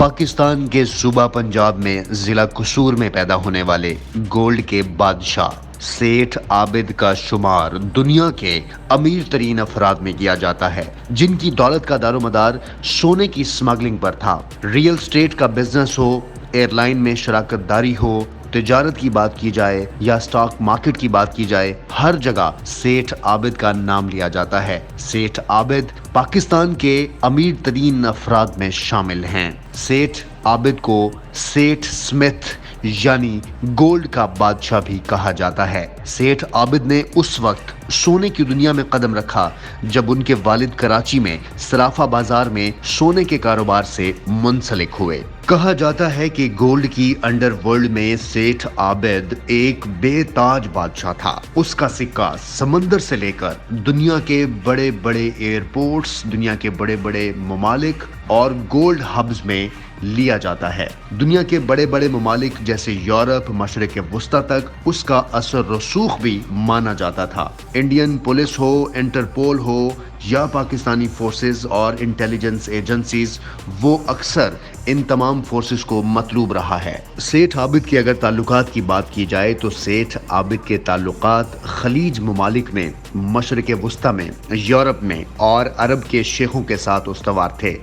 پاکستان کے صوبہ پنجاب میں ضلع قصور میں پیدا ہونے والے گولڈ کے بادشاہ سیٹھ عابد کا شمار دنیا کے امیر ترین افراد میں کیا جاتا ہے، جن کی دولت کا دار و مدار سونے کی سمگلنگ پر تھا۔ ریل اسٹیٹ کا بزنس ہو، ایئر لائن میں شراکت داری ہو، تجارت کی بات کی جائے یا سٹاک مارکیٹ کی بات کی جائے، ہر جگہ سیٹھ عابد کا نام لیا جاتا ہے۔ سیٹھ عابد پاکستان کے امیر ترین افراد میں شامل ہیں۔ سیٹھ عابد کو سیٹھ سمتھ یعنی گولڈ کا بادشاہ بھی کہا جاتا ہے۔ سیٹھ عابد نے اس وقت سونے کی دنیا میں قدم رکھا جب ان کے والد کراچی میں صرافہ بازار میں سونے کے کاروبار سے منسلک ہوئے۔ کہا جاتا ہے کہ گولڈ کی انڈر ورلڈ میں سیٹھ عابد ایک بے تاج بادشاہ تھا۔ اس کا سکہ سمندر سے لے کر دنیا کے بڑے بڑے ایئرپورٹس، دنیا کے بڑے بڑے ممالک اور گولڈ ہبز میں لیا جاتا ہے۔ دنیا کے بڑے بڑے ممالک جیسے یورپ، مشرق وسطیٰ تک اس کا اثر رسوخ بھی مانا جاتا تھا۔ انڈین پولیس ہو، انٹرپول ہو یا پاکستانی فورسز اور انٹیلیجنس ایجنسیز، وہ اکثر ان تمام فورسز کو مطلوب رہا ہے۔ سیٹھ عابد کے اگر تعلقات کی بات کی جائے تو سیٹھ عابد کے تعلقات خلیج ممالک میں، مشرق وسطیٰ میں، یورپ میں اور عرب کے شیخوں کے ساتھ استوار تھے۔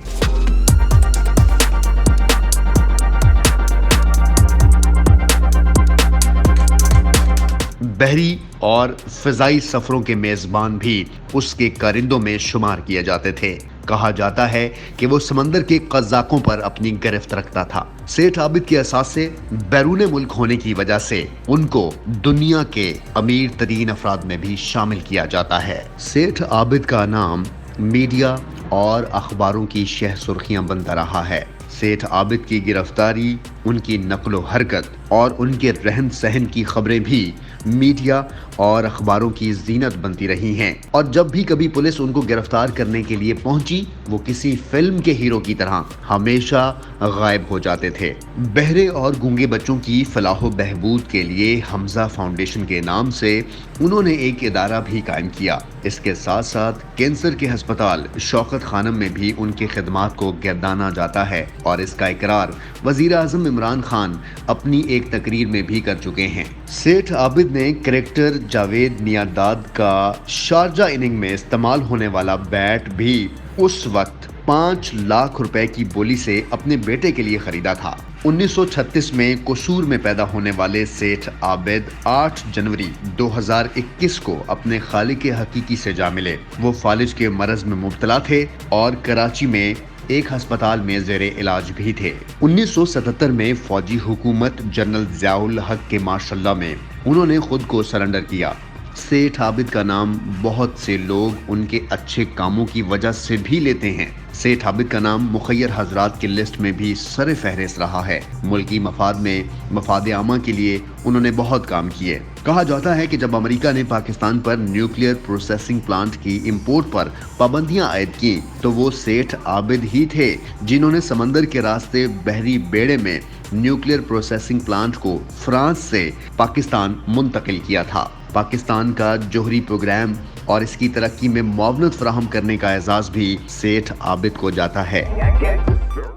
بحری اور فضائی سفروں کے میزبان بھی اس کے کارندوں میں شمار کیے جاتے تھے۔ کہا جاتا ہے کہ وہ سمندر کے قزاقوں پر اپنی گرفت رکھتا تھا۔ سیٹھ عابد کے اثاثے بیرون ملک ہونے کی وجہ سے ان کو دنیا کے امیر ترین افراد میں بھی شامل کیا جاتا ہے۔ سیٹھ عابد کا نام میڈیا اور اخباروں کی شہ سرخیاں بنتا رہا ہے۔ سیٹھ عابد کی گرفتاری، ان کی نقل و حرکت اور ان کے رہن سہن کی خبریں بھی میڈیا اور اخباروں کی زینت بنتی رہی ہیں، اور جب بھی کبھی پولیس ان کو گرفتار کرنے کے لیے پہنچی، وہ کسی فلم کے ہیرو کی طرح ہمیشہ غائب ہو جاتے تھے۔ بہرے اور گونگے بچوں کی فلاح و بہبود کے لیے حمزہ فاؤنڈیشن کے نام سے انہوں نے ایک ادارہ بھی قائم کیا۔ اس کے ساتھ ساتھ کینسر کے ہسپتال شوکت خانم میں بھی ان کی خدمات کو گردانا جاتا ہے، اور اس کا اقرار وزیر اعظم عمران خان اپنی ایک تقریر میں بھی کر چکے ہیں۔ سیٹھ عابد نے کریکٹر جاوید میانداد کا شارجہ اننگ میں استعمال ہونے والا بیٹ بھی اس وقت 5 لاکھ روپے کی بولی سے اپنے بیٹے کے لیے خریدا تھا۔ 1936 میں قصور میں پیدا ہونے والے سیٹھ عابد 8 جنوری 2021 کو اپنے خالق حقیقی سے جا ملے۔ وہ فالج کے مرض میں مبتلا تھے اور کراچی میں ایک ہسپتال میں زیر علاج بھی تھے۔ 1977 میں فوجی حکومت جنرل ضیاء الحق کے مارشل لاء میں انہوں نے خود کو سرنڈر کیا۔ سیٹھ عابد کا نام بہت سے لوگ ان کے اچھے کاموں کی وجہ سے بھی لیتے ہیں۔ سیٹھ عابد کا نام مخیر حضرات کی لسٹ میں بھی سر فہرست رہا ہے۔ ملکی مفاد میں مفاد عامہ کے لیے انہوں نے بہت کام کیے۔ کہا جاتا ہے کہ جب امریکہ نے پاکستان پر نیوکلیئر پروسیسنگ پلانٹ کی امپورٹ پر پابندیاں عائد کی تو وہ سیٹھ عابد ہی تھے جنہوں نے سمندر کے راستے بحری بیڑے میں نیوکلیئر پروسیسنگ پلانٹ کو فرانس سے پاکستان منتقل کیا تھا۔ پاکستان کا جوہری پروگرام اور اس کی ترقی میں معاونت فراہم کرنے کا اعزاز بھی سیٹھ عابد کو جاتا ہے۔